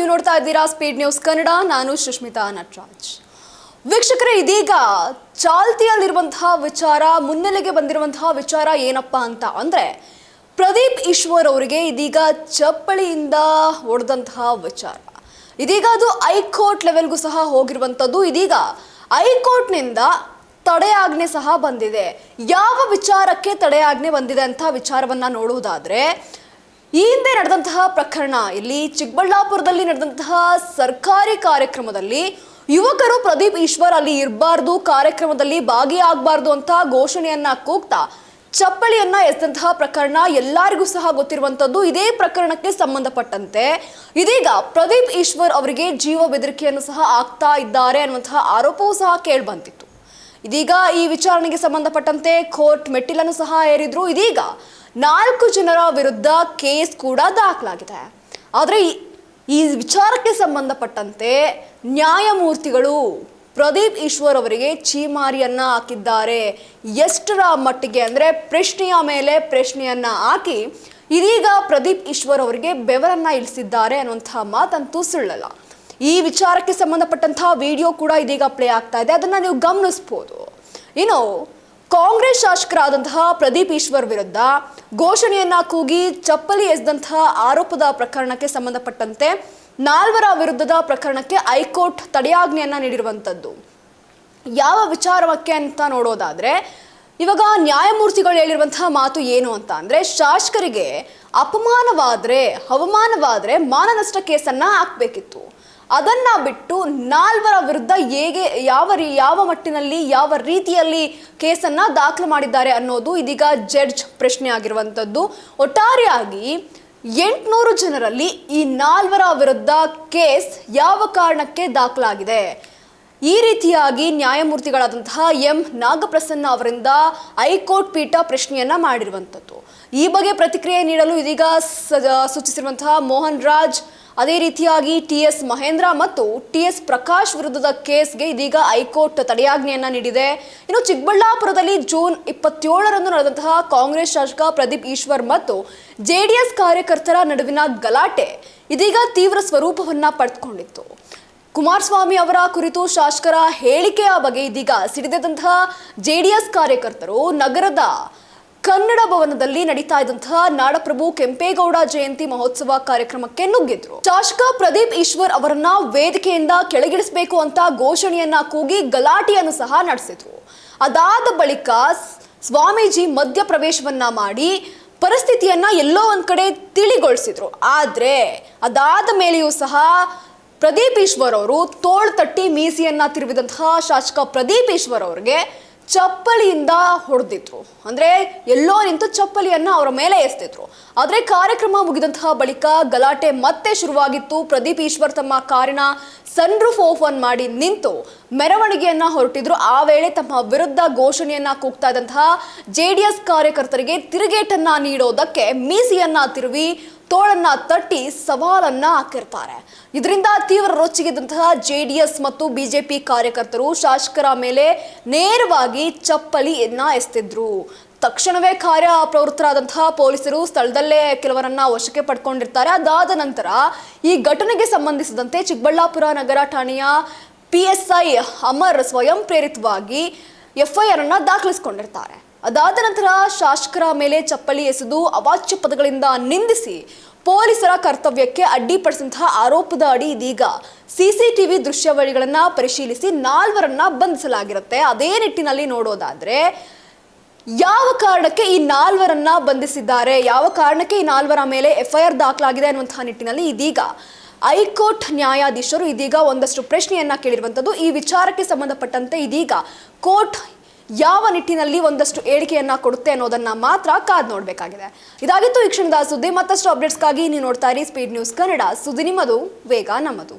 ನೀವು ನೋಡ್ತಾ ಇದ್ದೀರಾ ಸ್ಪೀಡ್ ನ್ಯೂಸ್ ಕನ್ನಡ. ನಾನು ಸುಷ್ಮಿತಾ ನಟರಾಜ್. ವೀಕ್ಷಕರೇ, ಇದೀಗ ಚಾಲ್ತಿಯಲ್ಲಿರುವಂತಹ ವಿಚಾರ, ಮುನ್ನೆಲೆಗೆ ಬಂದಿರುವಂತಹ ವಿಚಾರ ಏನಪ್ಪಾ ಅಂತ ಅಂದ್ರೆ ಪ್ರದೀಪ್ ಈಶ್ವರ್ ಅವರಿಗೆ ಇದೀಗ ಚಪ್ಪಳಿಯಿಂದ ಹೊಡೆದಂತಹ ವಿಚಾರ. ಇದೀಗ ಅದು ಹೈಕೋರ್ಟ್ ಲೆವೆಲ್ಗೂ ಸಹ ಹೋಗಿರುವಂಥದ್ದು. ಇದೀಗ ಹೈಕೋರ್ಟ್ನಿಂದ ತಡೆಯಾಜ್ಞೆ ಸಹ ಬಂದಿದೆ. ಯಾವ ವಿಚಾರಕ್ಕೆ ತಡೆಯಾಜ್ಞೆ ಬಂದಿದೆ ಅಂತ ವಿಚಾರವನ್ನ ನೋಡುವುದಾದ್ರೆ, ಈ ಹಿಂದೆ ನಡೆದಂತಹ ಪ್ರಕರಣ, ಇಲ್ಲಿ ಚಿಕ್ಕಬಳ್ಳಾಪುರದಲ್ಲಿ ನಡೆದಂತಹ ಸರ್ಕಾರಿ ಕಾರ್ಯಕ್ರಮದಲ್ಲಿ ಯುವಕರು ಪ್ರದೀಪ್ ಈಶ್ವರ್ ಅಲ್ಲಿ ಇರಬಾರ್ದು, ಕಾರ್ಯಕ್ರಮದಲ್ಲಿ ಭಾಗಿಯಾಗಬಾರ್ದು ಅಂತ ಘೋಷಣೆಯನ್ನ ಕೂಗ್ತಾ ಚಪ್ಪಲಿಯನ್ನ ಎಸೆದಂತಹ ಪ್ರಕರಣ ಎಲ್ಲರಿಗೂ ಸಹ ಗೊತ್ತಿರುವಂತದ್ದು. ಇದೇ ಪ್ರಕರಣಕ್ಕೆ ಸಂಬಂಧಪಟ್ಟಂತೆ ಇದೀಗ ಪ್ರದೀಪ್ ಈಶ್ವರ್ ಅವರಿಗೆ ಜೀವ ಬೆದರಿಕೆಯನ್ನು ಸಹ ಆಗ್ತಾ ಇದ್ದಾರೆ ಅನ್ನುವಂತಹ ಆರೋಪವೂ ಸಹ ಕೇಳಿಬಂದಿತ್ತು. ಇದೀಗ ಈ ವಿಚಾರಣೆಗೆ ಸಂಬಂಧಪಟ್ಟಂತೆ ಕೋರ್ಟ್ ಮೆಟ್ಟಿಲನ್ನು ಸಹ ಏರಿದ್ರು. ಇದೀಗ 4 ಜನರ ವಿರುದ್ಧ ಕೇಸ್ ಕೂಡ ದಾಖಲಾಗಿದೆ. ಆದರೆ ಈ ವಿಚಾರಕ್ಕೆ ಸಂಬಂಧಪಟ್ಟಂತೆ ನ್ಯಾಯಮೂರ್ತಿಗಳು ಪ್ರದೀಪ್ ಈಶ್ವರ್ ಅವರಿಗೆ ಛೀಮಾರಿಯನ್ನ ಹಾಕಿದ್ದಾರೆ. ಎಷ್ಟರ ಮಟ್ಟಿಗೆ ಅಂದ್ರೆ ಪ್ರಶ್ನೆಯ ಮೇಲೆ ಪ್ರಶ್ನೆಯನ್ನ ಹಾಕಿ ಇದೀಗ ಪ್ರದೀಪ್ ಈಶ್ವರ್ ಅವರಿಗೆ ಬೆವರನ್ನ ಇಳಿಸಿದ್ದಾರೆ ಅನ್ನುವಂತಹ ಮಾತಂತೂ ಸುಳ್ಳಲ್ಲ. ಈ ವಿಚಾರಕ್ಕೆ ಸಂಬಂಧಪಟ್ಟಂತಹ ವಿಡಿಯೋ ಕೂಡ ಇದೀಗ ಪ್ಲೇ ಆಗ್ತಾ ಇದೆ, ಅದನ್ನ ನೀವು ಗಮನಿಸಬಹುದು. ಇನ್ನು ಕಾಂಗ್ರೆಸ್ ಶಾಸಕರಾದಂತಹ ಪ್ರದೀಪ್ ಈಶ್ವರ್ ವಿರುದ್ಧ ಘೋಷಣೆಯನ್ನ ಕೂಗಿ ಚಪ್ಪಲಿ ಎಸೆದಂತಹ ಆರೋಪದ ಪ್ರಕರಣಕ್ಕೆ ಸಂಬಂಧಪಟ್ಟಂತೆ 4 ವಿರುದ್ಧದ ಪ್ರಕರಣಕ್ಕೆ ಹೈಕೋರ್ಟ್ ತಡೆಯಾಜ್ಞೆಯನ್ನ ನೀಡಿರುವಂಥದ್ದು. ಯಾವ ವಿಚಾರಕ್ಕೆ ಅಂತ ನೋಡೋದಾದ್ರೆ, ಇವಾಗ ನ್ಯಾಯಮೂರ್ತಿಗಳು ಹೇಳಿರುವಂತಹ ಮಾತು ಏನು ಅಂತ ಅಂದ್ರೆ, ಶಾಸಕರಿಗೆ ಅಪಮಾನವಾದ್ರೆ, ಅವಮಾನವಾದ್ರೆ ಮಾನನಷ್ಟ ಕೇಸನ್ನ ಹಾಕ್ಬೇಕಿತ್ತು. ಅದನ್ನ ಬಿಟ್ಟು 4 ವಿರುದ್ಧ ಹೇಗೆ, ಯಾವ ಮಟ್ಟಿನಲ್ಲಿ, ಯಾವ ರೀತಿಯಲ್ಲಿ ಕೇಸನ್ನ ದಾಖಲು ಮಾಡಿದ್ದಾರೆ ಅನ್ನೋದು ಇದೀಗ ಜಡ್ಜ್ ಪ್ರಶ್ನೆ ಆಗಿರುವಂಥದ್ದು. ಒಟ್ಟಾರೆಯಾಗಿ 800 ಜನರಲ್ಲಿ ಈ 4 ವಿರುದ್ಧ ಕೇಸ್ ಯಾವ ಕಾರಣಕ್ಕೆ ದಾಖಲಾಗಿದೆ, ಈ ರೀತಿಯಾಗಿ ನ್ಯಾಯಮೂರ್ತಿಗಳಾದಂತಹ ಎಂ ನಾಗಪ್ರಸನ್ನ ಅವರಿಂದ ಹೈಕೋರ್ಟ್ ಪೀಠ ಪ್ರಶ್ನೆಯನ್ನ ಮಾಡಿರುವಂಥದ್ದು. ಈ ಬಗ್ಗೆ ಪ್ರತಿಕ್ರಿಯೆ ನೀಡಲು ಇದೀಗ ಸೂಚಿಸಿರುವಂತಹ ಮೋಹನ್ ರಾಜ್, ಅದೇ ರೀತಿಯಾಗಿ TS ಮಹೇಂದ್ರ ಮತ್ತು TS ಪ್ರಕಾಶ್ ವಿರುದ್ಧದ ಕೇಸ್ಗೆ ಇದೀಗ ಹೈಕೋರ್ಟ್ ತಡೆಯಾಜ್ಞೆಯನ್ನ ನೀಡಿದೆ. ಇನ್ನು ಚಿಕ್ಕಬಳ್ಳಾಪುರದಲ್ಲಿ ಜೂನ್ 27ರಂದು ನಡೆದಂತಹ ಕಾಂಗ್ರೆಸ್ ಶಾಸಕ ಪ್ರದೀಪ್ ಈಶ್ವರ್ ಮತ್ತು JDS ಕಾರ್ಯಕರ್ತರ ನಡುವಿನ ಗಲಾಟೆ ಇದೀಗ ತೀವ್ರ ಸ್ವರೂಪವನ್ನ ಪಡೆದುಕೊಂಡಿತ್ತು. ಕುಮಾರಸ್ವಾಮಿ ಅವರ ಕುರಿತು ಶಾಸಕರ ಹೇಳಿಕೆಯ ಬಗ್ಗೆ ಇದೀಗ ಸಿಡಿದಂತಹ JDS ಕಾರ್ಯಕರ್ತರು ನಗರದ ಕನ್ನಡ ಭವನದಲ್ಲಿ ನಡೀತಾ ಇದ್ದಂತಹ ನಾಡಪ್ರಭು ಕೆಂಪೇಗೌಡ ಜಯಂತಿ ಮಹೋತ್ಸವ ಕಾರ್ಯಕ್ರಮಕ್ಕೆ ನುಗ್ಗಿದ್ರು. ಶಾಸಕ ಪ್ರದೀಪ್ ಈಶ್ವರ್ ಅವರನ್ನ ವೇದಿಕೆಯಿಂದ ಕೆಳಗಿಳಿಸಬೇಕು ಅಂತ ಘೋಷಣೆಯನ್ನ ಕೂಗಿ ಗಲಾಟೆಯನ್ನು ಸಹ ನಡೆಸಿದ್ರು. ಅದಾದ ಬಳಿಕ ಸ್ವಾಮೀಜಿ ಮಧ್ಯ ಪ್ರವೇಶವನ್ನ ಮಾಡಿ ಪರಿಸ್ಥಿತಿಯನ್ನ ಎಲ್ಲೋ ಒಂದ್ ಕಡೆ ತಿಳಿಗೊಳಿಸಿದ್ರು. ಆದ್ರೆ ಅದಾದ ಮೇಲೆಯೂ ಸಹ ಪ್ರದೀಪ್ ಈಶ್ವರ್ ಅವರು ತೋಳು ತಟ್ಟಿ ಮೀಸಿಯನ್ನ ತಿರುವಿದಂತಹ ಶಾಸಕ ಪ್ರದೀಪ್ ಈಶ್ವರ್ ಅವರಿಗೆ ಚಪ್ಪಲಿಯಿಂದ ಹೊಡೆದಿದ್ರು. ಅಂದ್ರೆ ಎಲ್ಲೋ ನಿಂತು ಚಪ್ಪಲಿಯನ್ನ ಅವರ ಮೇಲೆ ಎಸೆದಿದ್ರು. ಆದ್ರೆ ಕಾರ್ಯಕ್ರಮ ಮುಗಿದಂತಹ ಬಳಿಕ ಗಲಾಟೆ ಮತ್ತೆ ಶುರುವಾಗಿತ್ತು. ಪ್ರದೀಪ್ ಈಶ್ವರ್ ತಮ್ಮ ಕಾರಿನ ಸನ್ ರೂಫ್ ಓಪನ್ ಮಾಡಿ ನಿಂತು ಮೆರವಣಿಗೆಯನ್ನ ಹೊರಟಿದ್ರು. ಆ ವೇಳೆ ತಮ್ಮ ವಿರುದ್ಧ ಘೋಷಣೆಯನ್ನ ಕೂಗ್ತಾ ಇದ್ದಂತಹ JDS ಕಾರ್ಯಕರ್ತರಿಗೆ ತಿರುಗೇಟನ್ನ ನೀಡೋದಕ್ಕೆ ಮೀಸಿಯನ್ನ ತಿರುವಿ ತೋಳನ್ನ ತಟ್ಟಿ ಸವಾಲನ್ನ ಹಾಕಿರ್ತಾರೆ. ಇದರಿಂದ ತೀವ್ರ ರೊಚ್ಚಿಗೆದ್ದಂತಹ JDS ಮತ್ತು BJP ಕಾರ್ಯಕರ್ತರು ಶಾಸಕರ ಮೇಲೆ ನೇರವಾಗಿ ಚಪ್ಪಲಿಯನ್ನ ಎಸೆದಿದ್ರು. ತಕ್ಷಣವೇ ಕಾರ್ಯಪ್ರವೃತ್ತರಾದಂತಹ ಪೊಲೀಸರು ಸ್ಥಳದಲ್ಲೇ ಕೆಲವರನ್ನ ವಶಕ್ಕೆ ಪಡ್ಕೊಂಡಿರ್ತಾರೆ. ಅದಾದ ನಂತರ ಈ ಘಟನೆಗೆ ಸಂಬಂಧಿಸಿದಂತೆ ಚಿಕ್ಕಬಳ್ಳಾಪುರ ನಗರ ಠಾಣೆಯ PSI ಅಮರ್ ಸ್ವಯಂ ಪ್ರೇರಿತವಾಗಿ FIR ಅನ್ನ ದಾಖಲಿಸಿಕೊಂಡಿರ್ತಾರೆ. ಅದಾದ ನಂತರ ಶಾಸಕರ ಮೇಲೆ ಚಪ್ಪಲಿ ಎಸೆದು ಅವಾಚ್ಯ ಪದಗಳಿಂದ ನಿಂದಿಸಿ ಪೊಲೀಸರ ಕರ್ತವ್ಯಕ್ಕೆ ಅಡ್ಡಿಪಡಿಸಿದಂತಹ ಆರೋಪದ ಅಡಿ ಇದೀಗ CCTV ದೃಶ್ಯಾವಳಿಗಳನ್ನ ಪರಿಶೀಲಿಸಿ 4 ಬಂಧಿಸಲಾಗಿರುತ್ತೆ. ಅದೇ ನಿಟ್ಟಿನಲ್ಲಿ ನೋಡೋದಾದ್ರೆ, ಯಾವ ಕಾರಣಕ್ಕೆ ಈ 4 ಬಂಧಿಸಿದ್ದಾರೆ, ಯಾವ ಕಾರಣಕ್ಕೆ ಈ 4 ಮೇಲೆ FIR ದಾಖಲಾಗಿದೆ ಅನ್ನುವಂತಹ ನಿಟ್ಟಿನಲ್ಲಿ ಇದೀಗ ಹೈಕೋರ್ಟ್ ನ್ಯಾಯಾಧೀಶರು ಇದೀಗ ಒಂದಷ್ಟು ಪ್ರಶ್ನೆಯನ್ನ ಕೇಳಿರುವಂಥದ್ದು. ಈ ವಿಚಾರಕ್ಕೆ ಸಂಬಂಧಪಟ್ಟಂತೆ ಇದೀಗ ಕೋರ್ಟ್ ಯಾವ ನಿಟ್ಟಿನಲ್ಲಿ ಒಂದಷ್ಟು ಹೇಳಿಕೆಯನ್ನ ಕೊಡುತ್ತೆ ಅನ್ನೋದನ್ನ ಮಾತ್ರ ಕಾದ್ ನೋಡ್ಬೇಕಾಗಿದೆ. ಇದಾಗಿತ್ತು ಈ ಕ್ಷಣದ ಸುದ್ದಿ. ಮತ್ತಷ್ಟು ಅಪ್ಡೇಟ್ಸ್ಗಾಗಿ ನೀವು ನೋಡ್ತಾ ಇರಿ ಸ್ಪೀಡ್ ನ್ಯೂಸ್ ಕನ್ನಡ. ಸುದ್ದಿ ನಿಮ್ಮದು, ವೇಗ ನಮ್ಮದು.